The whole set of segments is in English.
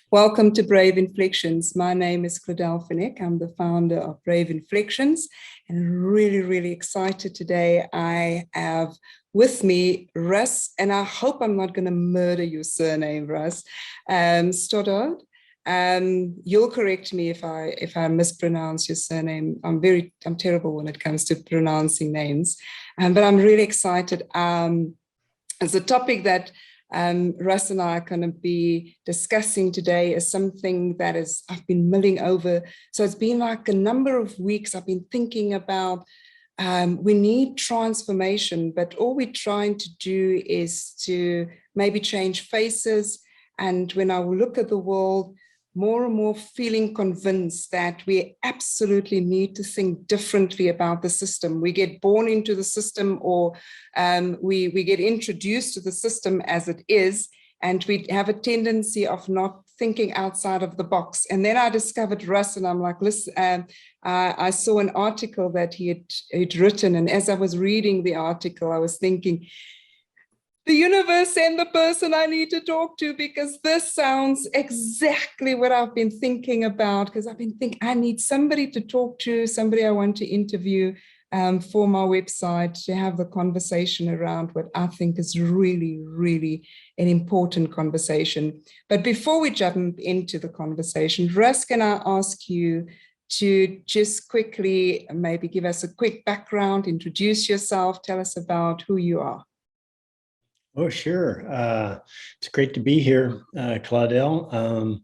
Welcome to Brave Inflections. My name is Claudelle. I'm the founder of Brave Inflections, and really excited today. I have with me Russ, and I hope I'm not going to murder your surname, Russ, Stoddard. You'll correct me if I mispronounce your surname. I'm terrible when it comes to pronouncing names, but I'm really excited. It's a topic that Russ and I are going to be discussing today is something that I've been mulling over. So it's been like a number of weeks I've been thinking about. We need transformation, but all we're trying to do is to maybe change faces. And when I look at the world, more and more feeling convinced that we absolutely need to think differently about the system. We get born into the system, or we get introduced to the system as it is, and we have a tendency of not thinking outside of the box. And then I discovered Russ, and I'm like, listen, I saw an article that he'd written, and as I was reading the article, I was thinking, the universe sent the person I need to talk to, because this sounds exactly what I've been thinking about, because I've been thinking I need somebody to talk to, somebody I want to interview for my website, to have the conversation around what I think is really an important conversation. But before we jump into the conversation, Russ, can I ask you to just quickly maybe give us a quick background, introduce yourself, tell us about who you are. Oh, sure. It's great to be here, Claudelle.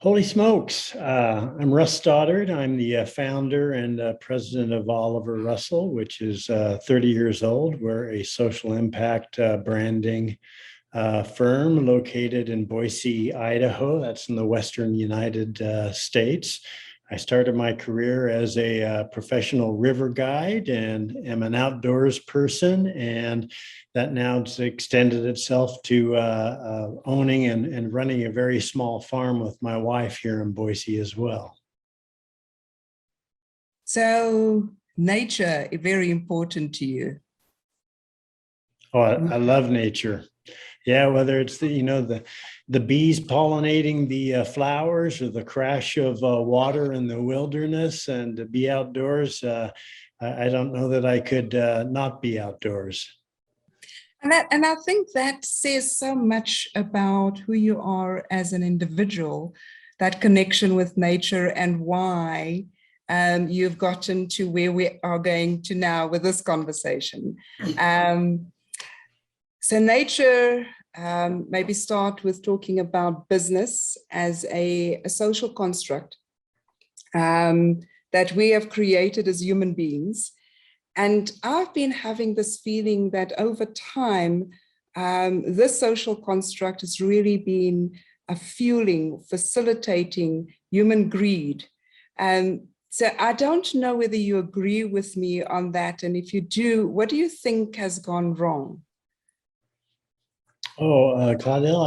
Holy smokes. I'm Russ Stoddard. I'm the founder and president of Oliver Russell, which is 30 years old. We're a social impact branding firm located in Boise, Idaho. That's in the Western United States. I started my career as a professional river guide and am an outdoors person, and that now has extended itself to owning and running a very small farm with my wife here in Boise as well. So nature is very important to you. Oh, I love nature. Yeah, whether it's the bees pollinating the flowers, or the crash of water in the wilderness, and to be outdoors, I don't know that I could not be outdoors. And I think that says so much about who you are as an individual, that connection with nature, and why you've gotten to where we are going to now with this conversation. So nature, maybe start with talking about business as a social construct that we have created as human beings. And I've been having this feeling that over time, this social construct has really been fueling, facilitating human greed. So I don't know whether you agree with me on that. And if you do, what do you think has gone wrong? Oh, Claudelle,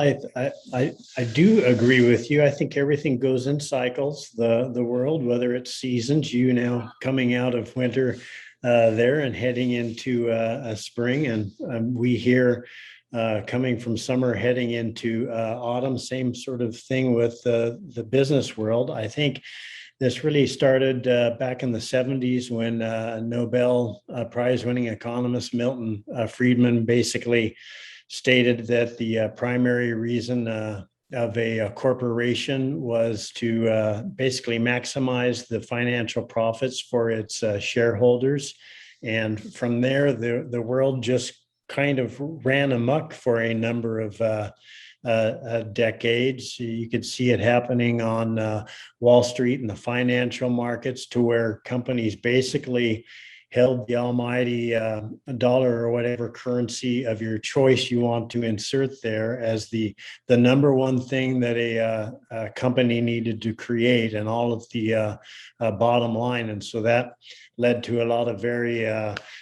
I do agree with you. I think everything goes in cycles, the world, whether it's seasons, now coming out of winter there and heading into spring, and we here coming from summer heading into autumn, same sort of thing with the business world. I think this really started back in the 70s when Nobel Prize winning economist Milton Friedman basically stated that the primary reason of a corporation was to basically maximize the financial profits for its shareholders. And from there, the world just kind of ran amok for a number of decades. You could see it happening on Wall Street and the financial markets, to where companies basically held the almighty dollar or whatever currency of your choice you want to insert there as the number one thing that a company needed to create, and all of the bottom line. And so that led to a lot of very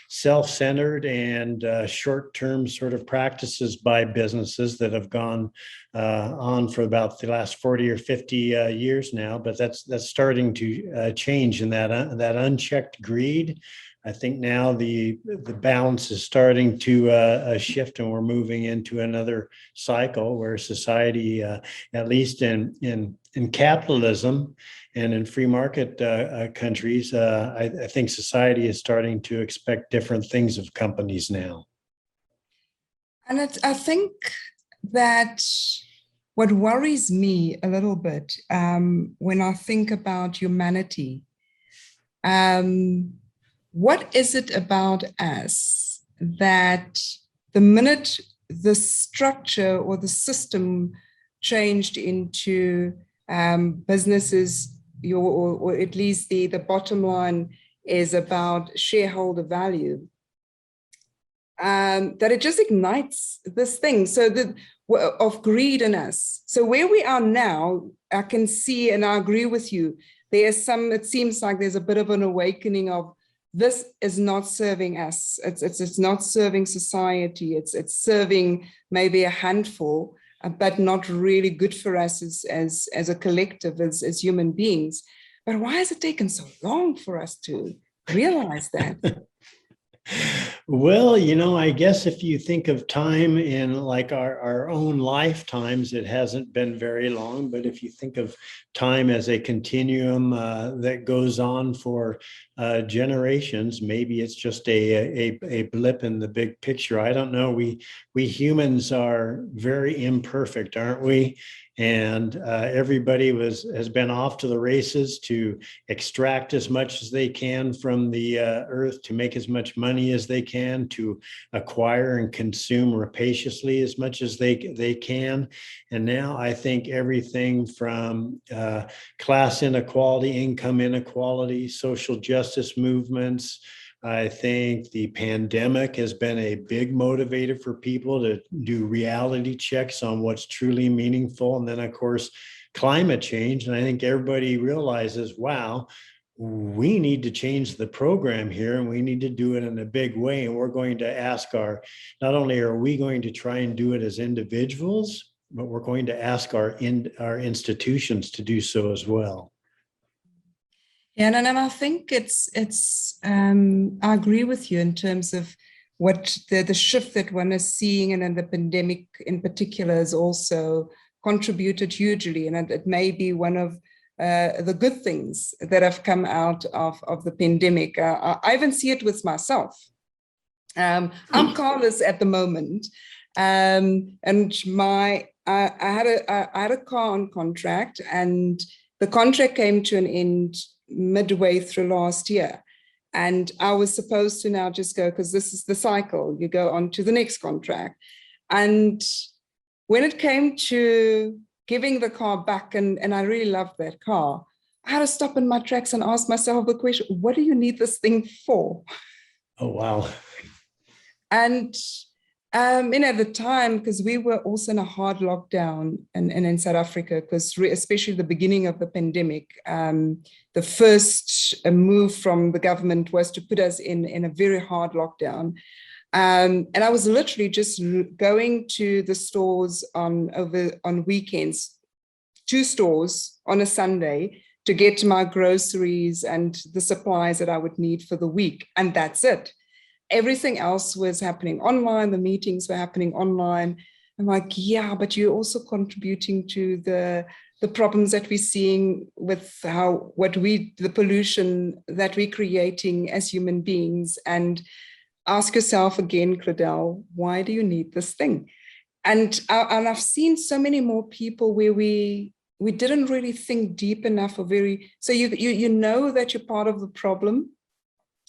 self-centered and short-term sort of practices by businesses that have gone on for about the last 40 or 50 years now. But that's starting to change, and that unchecked greed, I think now the balance is starting to shift, and we're moving into another cycle where society, at least in capitalism and in free market countries, I think society is starting to expect different things of companies now. And I think that what worries me a little bit when I think about humanity, what is it about us that the minute the structure or the system changed into businesses, or at least the bottom line is about shareholder value, that it just ignites this thing of greed in us. So where we are now, I can see, and I agree with you, it seems like there's a bit of an awakening of this is not serving us. It's not serving society. It's serving maybe a handful, but not really good for us as a collective, as human beings. But why has it taken so long for us to realize that? Well, I guess if you think of time in like our own lifetimes, it hasn't been very long. But if you think of time as a continuum that goes on for generations, maybe it's just a blip in the big picture. I don't know. We humans are very imperfect, aren't we? And everybody has been off to the races to extract as much as they can from the earth, to make as much money as they can, to acquire and consume rapaciously as much as they can. And now I think everything from class inequality, income inequality, social justice movements, I think the pandemic has been a big motivator for people to do reality checks on what's truly meaningful. And then, of course, climate change. And I think everybody realizes, wow, we need to change the program here, and we need to do it in a big way. And we're going to ask not only are we going to try and do it as individuals, but we're going to ask our institutions to do so as well. Yeah, and I think I agree with you in terms of what the shift that one is seeing, and then the pandemic in particular has also contributed hugely. And it may be one of the good things that have come out of the pandemic. I even see it with myself. I'm carless at the moment. And I had a car on contract, and the contract came to an end midway through last year. And I was supposed to now just go, because this is the cycle, you go on to the next contract. And when it came to giving the car back, and I really loved that car, I had to stop in my tracks and ask myself the question, what do you need this thing for? Oh, wow. And at the time, because we were also in a hard lockdown in South Africa, because especially the beginning of the pandemic, the first move from the government was to put us in a very hard lockdown. And I was literally just going to the stores on weekends, 2 stores on a Sunday, to get my groceries and the supplies that I would need for the week. And that's it. Everything else was happening online. The meetings were happening online. I'm like, yeah, but you're also contributing to the problems that we're seeing with the pollution that we're creating as human beings. And ask yourself again, Claudelle, why do you need this thing? And I've seen so many more people where we didn't really think deep enough, so you know that you're part of the problem,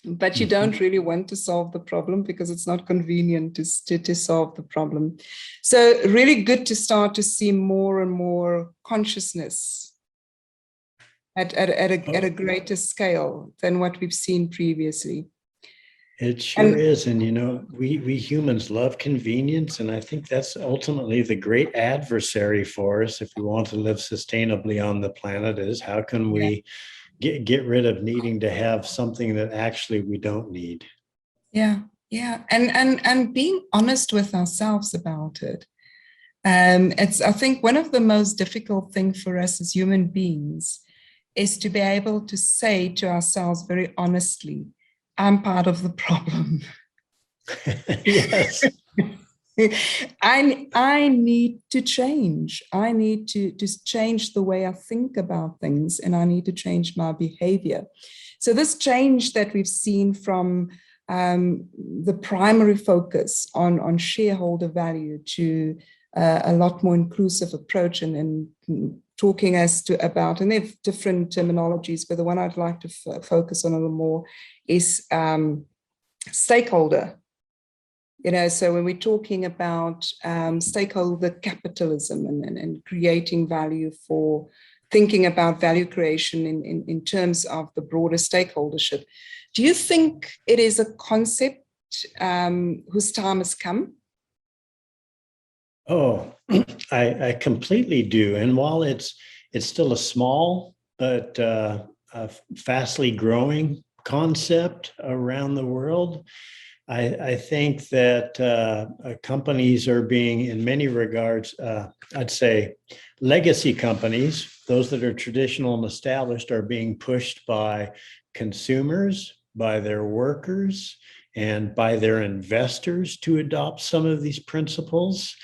but you don't really want to solve the problem because it's not convenient to solve the problem. So really good to start to see more and more consciousness at a greater scale than what we've seen previously. It sure is. And, we humans love convenience. And I think that's ultimately the great adversary for us if we want to live sustainably on the planet, is how can we get rid of needing to have something that actually we don't need. Yeah. And being honest with ourselves about it. It's, I think, one of the most difficult things for us as human beings is to be able to say to ourselves very honestly, I'm part of the problem. Yes. I need to change. I need to change the way I think about things, and I need to change my behavior. So this change that we've seen from the primary focus on shareholder value to a lot more inclusive approach and talking as to about, and they have different terminologies, but the one I'd like to focus on a little more is stakeholder. So when we're talking about stakeholder capitalism and creating value for thinking about value creation in terms of the broader stakeholdership, do you think it is a concept whose time has come? Oh, I completely do. And while it's still a small but fastly growing concept around the world, I think that companies are being, in many regards, I'd say legacy companies, those that are traditional and established, are being pushed by consumers, by their workers, and by their investors to adopt some of these principles.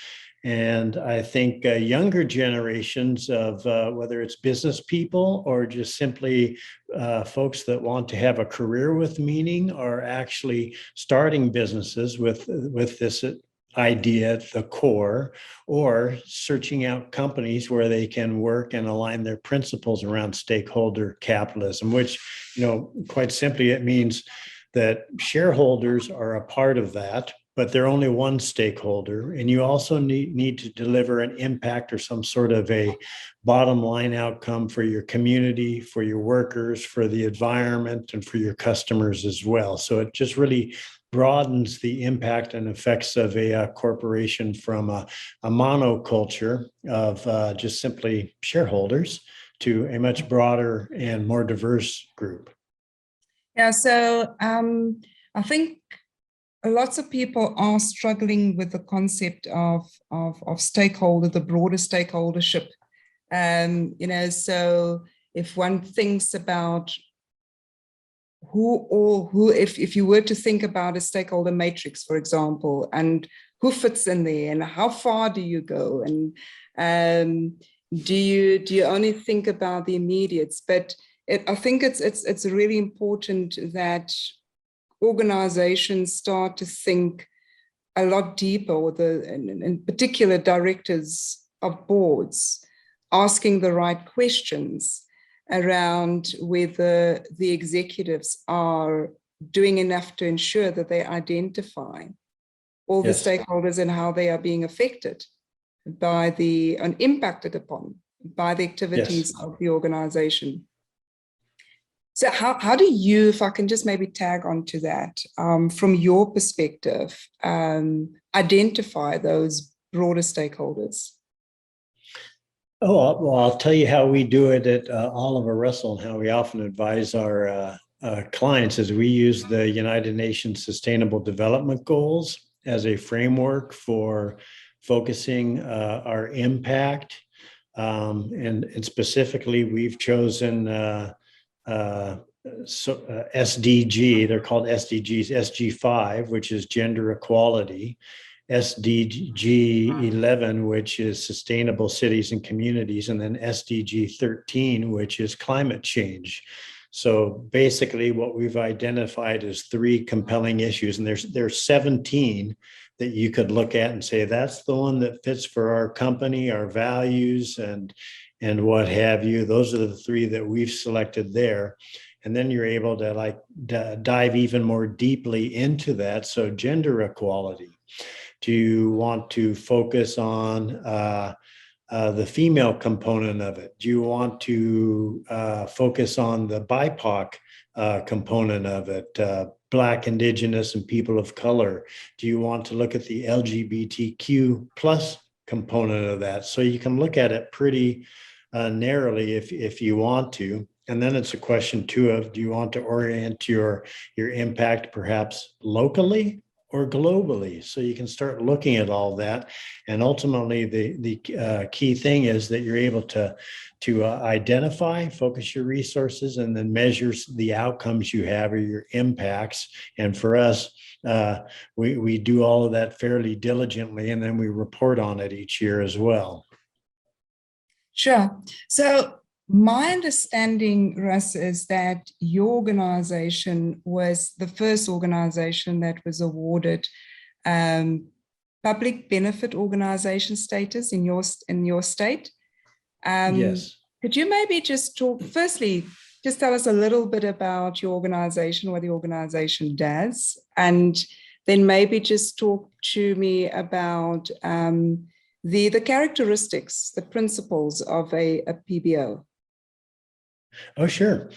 And I think younger generations of whether it's business people or just simply folks that want to have a career with meaning are actually starting businesses with this idea at the core, or searching out companies where they can work and align their principles around stakeholder capitalism, which, quite simply, it means that shareholders are a part of that, but they're only one stakeholder. And you also need to deliver an impact or some sort of a bottom line outcome for your community, for your workers, for the environment, and for your customers as well. So it just really broadens the impact and effects of a corporation from a monoculture of just simply shareholders to a much broader and more diverse group. Yeah, so I think lots of people are struggling with the concept of stakeholder, the broader stakeholdership. So if one thinks about who, if you were to think about a stakeholder matrix, for example, and who fits in there, and how far do you go, and do you only think about the immediates? But I think it's really important that organizations start to think a lot deeper, or in particular directors of boards, asking the right questions around whether the executives are doing enough to ensure that they identify all the stakeholders and how they are being affected by and impacted upon by the activities of the organization. So how do you, if I can just maybe tag onto that, from your perspective, identify those broader stakeholders? Oh, well, I'll tell you how we do it at Oliver Russell, and how we often advise our clients is we use the United Nations Sustainable Development Goals as a framework for focusing our impact. And specifically, we've chosen SDG, they're called SDGs, SG5, which is gender equality, SDG 11, which is sustainable cities and communities, and then SDG 13, which is climate change. So basically what we've identified is 3 compelling issues, and there's 17 that you could look at and say, that's the one that fits for our company, our values, and what have you. Those are the 3 that we've selected there. And then you're able to dive even more deeply into that. So gender equality. Do you want to focus on the female component of it? Do you want to focus on the BIPOC component of it? Black, Indigenous, and people of color? Do you want to look at the LGBTQ plus component of that? So you can look at it pretty narrowly if you want to. And then it's a question too of, do you want to orient your impact perhaps locally, or globally. So you can start looking at all that. And ultimately, the key thing is that you're able to identify, focus your resources, and then measure the outcomes you have or your impacts. And for us, we do all of that fairly diligently, and then we report on it each year as well. Sure. So my understanding, Russ, is that your organization was the first organization that was awarded public benefit organization status in your state. Yes. Could you maybe just talk, firstly, just tell us a little bit about your organization, what the organization does, and then maybe just talk to me about the characteristics, the principles of a PBO. Oh, sure.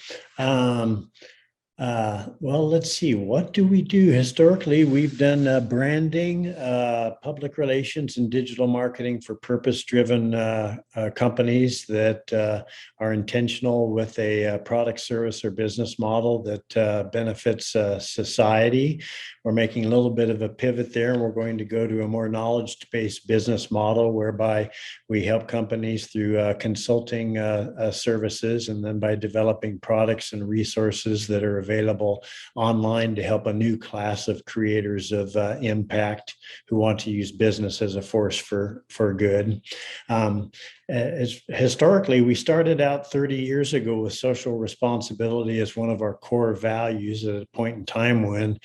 Well, let's see. What do we do? Historically, we've done branding, public relations, and digital marketing for purpose-driven companies that are intentional with a product, service, or business model that benefits society. We're making a little bit of a pivot there, and we're going to go to a more knowledge-based business model whereby we help companies through consulting services, and then by developing products and resources that are available online to help a new class of creators of impact who want to use business as a force for good. Historically, we started out 30 years ago with social responsibility as one of our core values at a point in time when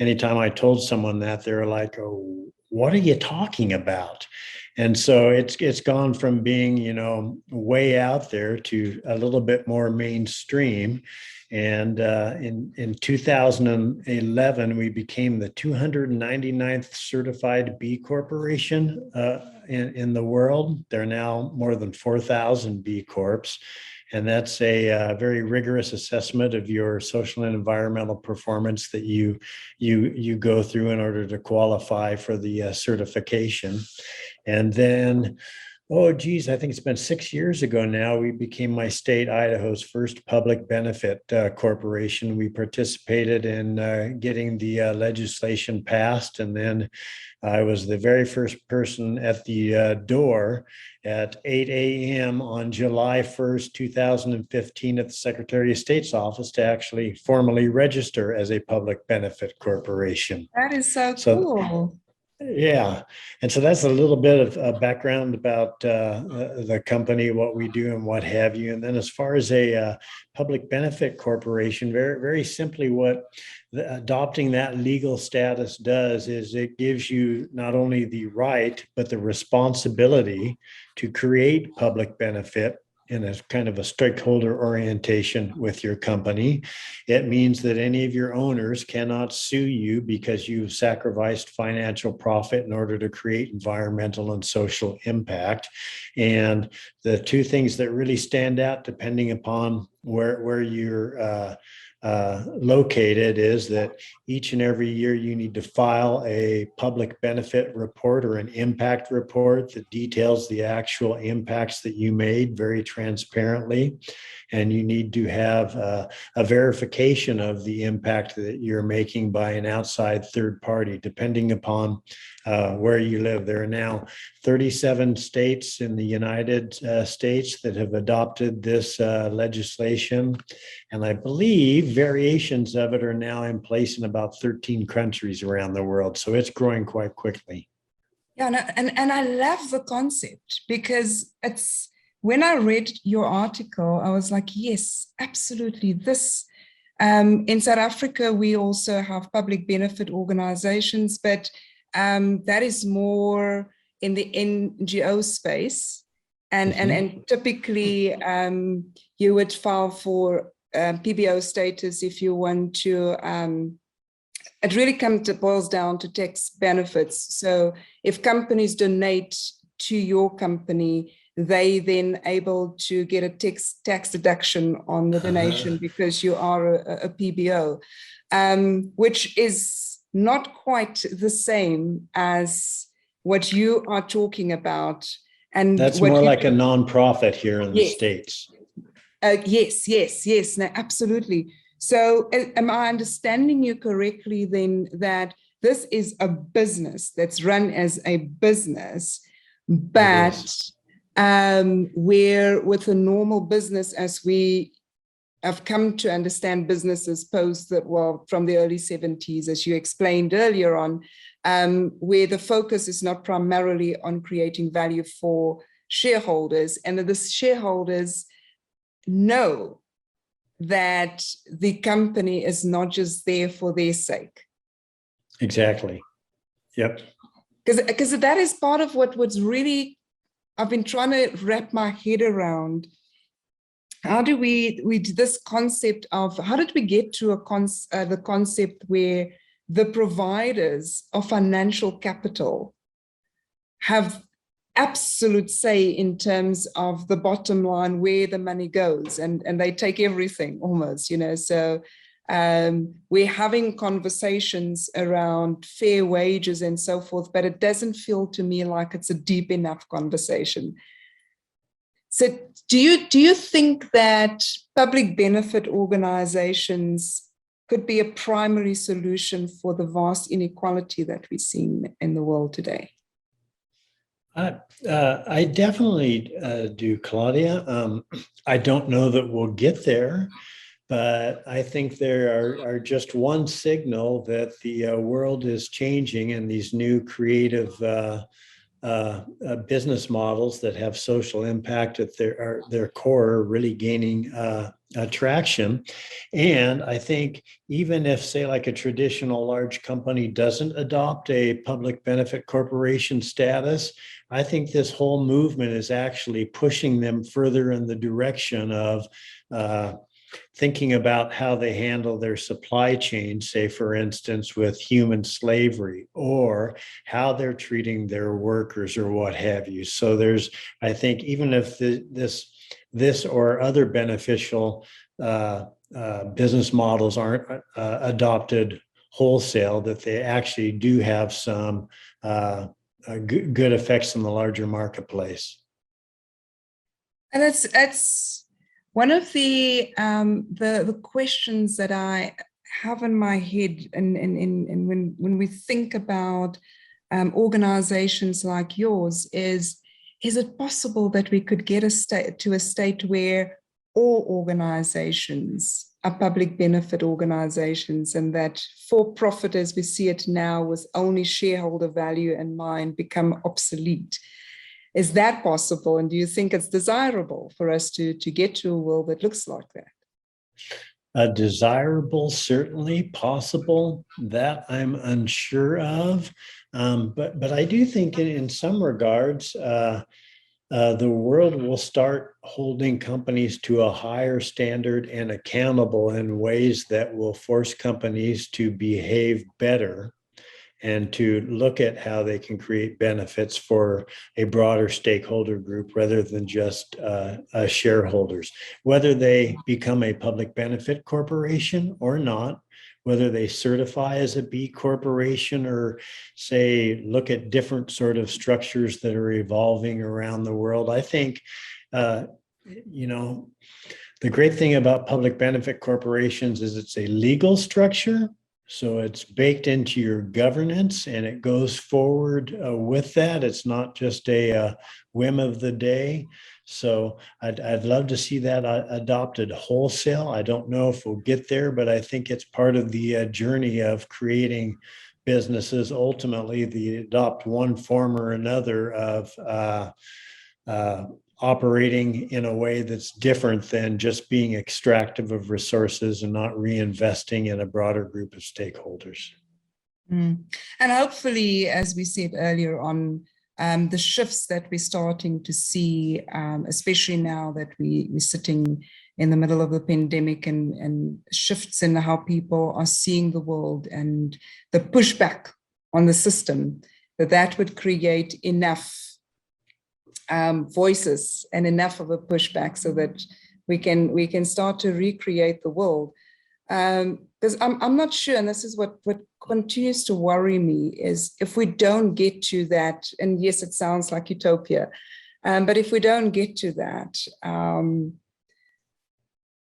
anytime I told someone that, they were like, "Oh, what are you talking about?" And so it's gone from being, way out there to a little bit more mainstream. And in 2011, we became the 299th certified B Corporation in the world. There are now more than 4,000 B Corps. And that's a very rigorous assessment of your social and environmental performance that you go through in order to qualify for the certification. And then, oh, geez, I think it's been 6 years ago now, we became my state, Idaho's first public benefit corporation. We participated in getting the legislation passed, and then I was the very first person at the door at 8 a.m. on July 1st, 2015 at the Secretary of State's office to actually formally register as a public benefit corporation. That is so cool. Yeah. And so that's a little bit of background about the company, what we do and what have you. And then as far as a public benefit corporation, very, very simply what adopting that legal status does is it gives you not only the right, but the responsibility to create public benefit in a kind of a stakeholder orientation with your company. It means that any of your owners cannot sue you because you've sacrificed financial profit in order to create environmental and social impact. And the two things that really stand out, depending upon where you're located, is that each and every year you need to file a public benefit report or an impact report that details the actual impacts that you made very transparently. And you need to have a verification of the impact that you're making by an outside third party, depending upon where you live. There are now 37 states in the United States that have adopted this legislation. And I believe variations of it are now in place in about 13 countries around the world. So it's growing quite quickly. Yeah, no, and I love the concept because it's, when I read your article, I was like, yes, absolutely. This, in South Africa, we also have public benefit organizations, but that is more in the NGO space. And typically you would file for PBO status if you want to, it really boils down to tax benefits. So if companies donate to your company, they then able to get a tax deduction on the donation because you are a PBO, which is not quite the same as what you are talking about. And that's more like a nonprofit here in the States. Yes, no, absolutely. So am I understanding you correctly then that this is a business that's run as a business, It but is. where with a normal business, as we have come to understand businesses post that, well, from the early 70s, as you explained earlier on, where the focus is not primarily on creating value for shareholders, and that the shareholders know that the company is not just there for their sake. Exactly. Yep. Because that is part of what's really, I've been trying to wrap my head around. How do we this concept of, how did we get to the concept where the providers of financial capital have absolute say in terms of the bottom line, where the money goes, and they take everything almost, so we're having conversations around fair wages and so forth, but it doesn't feel to me like it's a deep enough conversation. So do you think that public benefit organizations could be a primary solution for the vast inequality that we're seeing in the world today? I definitely do, Claudia. I don't know that we'll get there, but I think there are just one signal that the world is changing, and these new creative business models that have social impact at their core are really gaining traction. And I think even if, say, like a traditional large company doesn't adopt a public benefit corporation status, I think this whole movement is actually pushing them further in the direction of thinking about how they handle their supply chain, say, for instance, with human slavery, or how they're treating their workers or what have you. So there's, I think, even if this or other beneficial business models aren't adopted wholesale, that they actually do have some good effects in the larger marketplace. And that's one of the questions that I have in my head, and when we think about organizations like yours, is it possible that we could get to a state where all organizations are public benefit organizations, and that for-profit, as we see it now, with only shareholder value in mind, become obsolete? Is that possible? And do you think it's desirable for us to get to a world that looks like that? Desirable, certainly. Possible, that I'm unsure of. But I do think in some regards, the world will start holding companies to a higher standard and accountable in ways that will force companies to behave better and to look at how they can create benefits for a broader stakeholder group rather than just shareholders. Whether they become a public benefit corporation or not, whether they certify as a B corporation, or say, look at different sort of structures that are evolving around the world. I think, the great thing about public benefit corporations is it's a legal structure. So it's baked into your governance, and it goes forward with that. It's not just a whim of the day. So I'd love to see that adopted wholesale. I don't know if we'll get there, but I think it's part of the journey of creating businesses ultimately that adopt one form or another of operating in a way that's different than just being extractive of resources and not reinvesting in a broader group of stakeholders. And hopefully, as we said earlier on, the shifts that we're starting to see, especially now that we're sitting in the middle of the pandemic, and shifts in how people are seeing the world and the pushback on the system, that would create enough voices and enough of a pushback so that we can start to recreate the world. Because I'm not sure, and this is what continues to worry me, is if we don't get to that, and yes, it sounds like utopia, but if we don't get to that,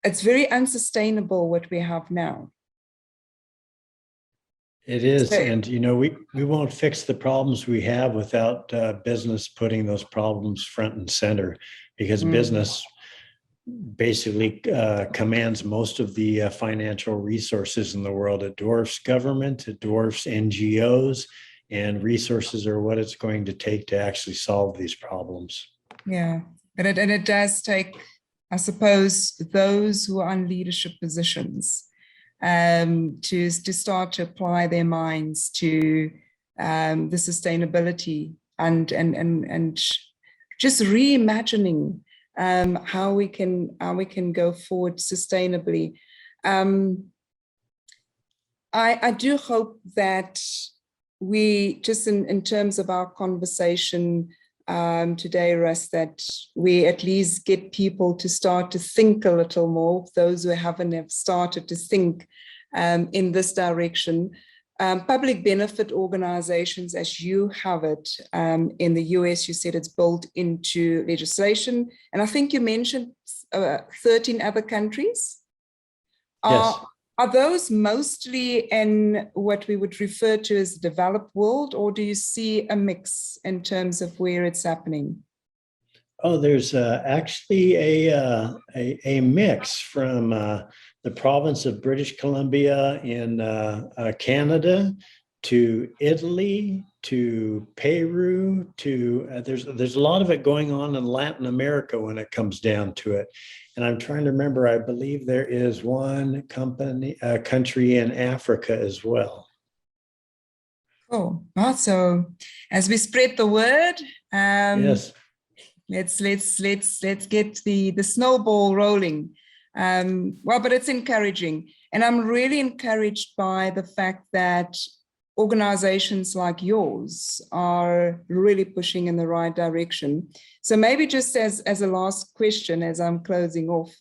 it's very unsustainable what we have now. It is. So, And, we won't fix the problems we have without business putting those problems front and center, because mm, business basically commands most of the financial resources in the world. It dwarfs government, it dwarfs NGOs, and resources are what it's going to take to actually solve these problems. yeah, and it does take, I suppose, those who are in leadership positions to start to apply their minds to the sustainability and just reimagining how we can go forward sustainably. I do hope that we just in terms of our conversation today, Russ, that we at least get people to start to think a little more, those who haven't have started to think in this direction. Public benefit organizations, as you have it in the US, you said it's built into legislation. And I think you mentioned 13 other countries. Yes. Are those mostly in what we would refer to as the developed world, or do you see a mix in terms of where it's happening? Oh, there's actually a mix from the province of British Columbia in Canada to Italy to Peru to there's a lot of it going on in Latin America when it comes down to it. And I'm trying to remember, I believe there is one country in Africa as well. Oh, well, so as we spread the word, Yes. let's get the snowball rolling. Well, but it's encouraging, and I'm really encouraged by the fact that organizations like yours are really pushing in the right direction. So maybe just as a last question, as I'm closing off,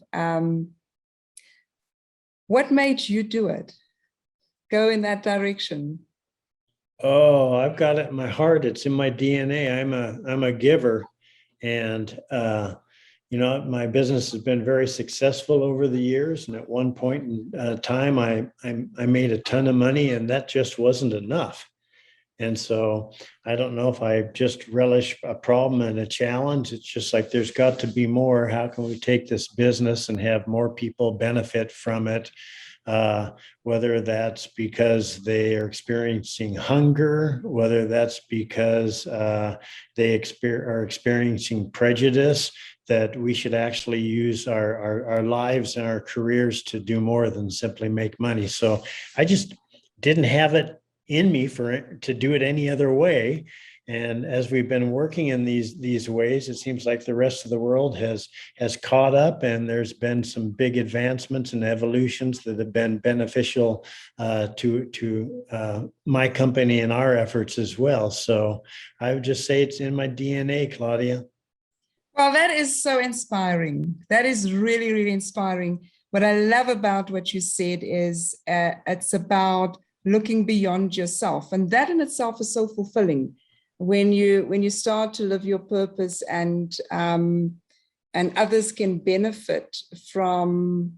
what made you do it? Go in that direction? Oh, I've got it in my heart. It's in my DNA. I'm a giver. And my business has been very successful over the years. And at one point in time, I made a ton of money, and that just wasn't enough. And so I don't know if I just relish a problem and a challenge. It's just like there's got to be more. How can we take this business and have more people benefit from it? Whether that's because they are experiencing hunger, whether that's because they are experiencing prejudice, that we should actually use our lives and our careers to do more than simply make money. So I just didn't have it in me to do it any other way. And as we've been working in these ways, it seems like the rest of the world has caught up, and there's been some big advancements and evolutions that have been beneficial to my company and our efforts as well. So I would just say it's in my DNA, Claudia. Well, that is so inspiring. That is really, really inspiring. What I love about what you said is it's about looking beyond yourself, and that in itself is so fulfilling. When you start to live your purpose, and others can benefit from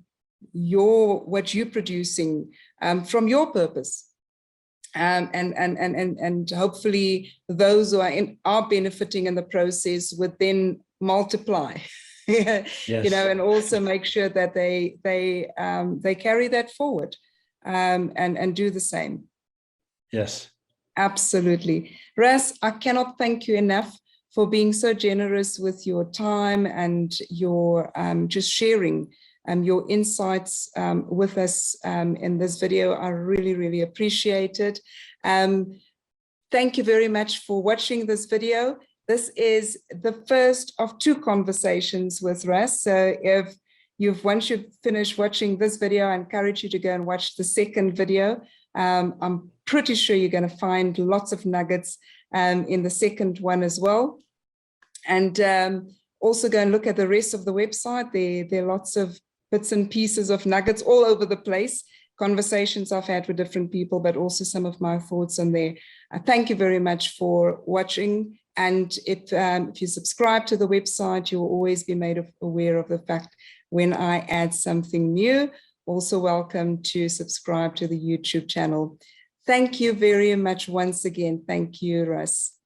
what you're producing from your purpose, and hopefully those who are benefiting in the process would then multiply, Yes. and also make sure that they carry that forward and do the same. Yes. Absolutely. Russ, I cannot thank you enough for being so generous with your time and your just sharing your insights with us in this video. I really, really appreciate it. Thank you very much for watching this video. This is the first of 2 conversations with Russ. So if once you've finished watching this video, I encourage you to go and watch the second video. I'm pretty sure you're going to find lots of nuggets in the second one as well. And also go and look at the rest of the website. There are lots of bits and pieces of nuggets all over the place, conversations I've had with different people, but also some of my thoughts on there. Thank you very much for watching. And if you subscribe to the website, you'll always be made aware of the fact when I add something new. Also welcome to subscribe to the YouTube channel. Thank you very much once again. Thank you, Russ.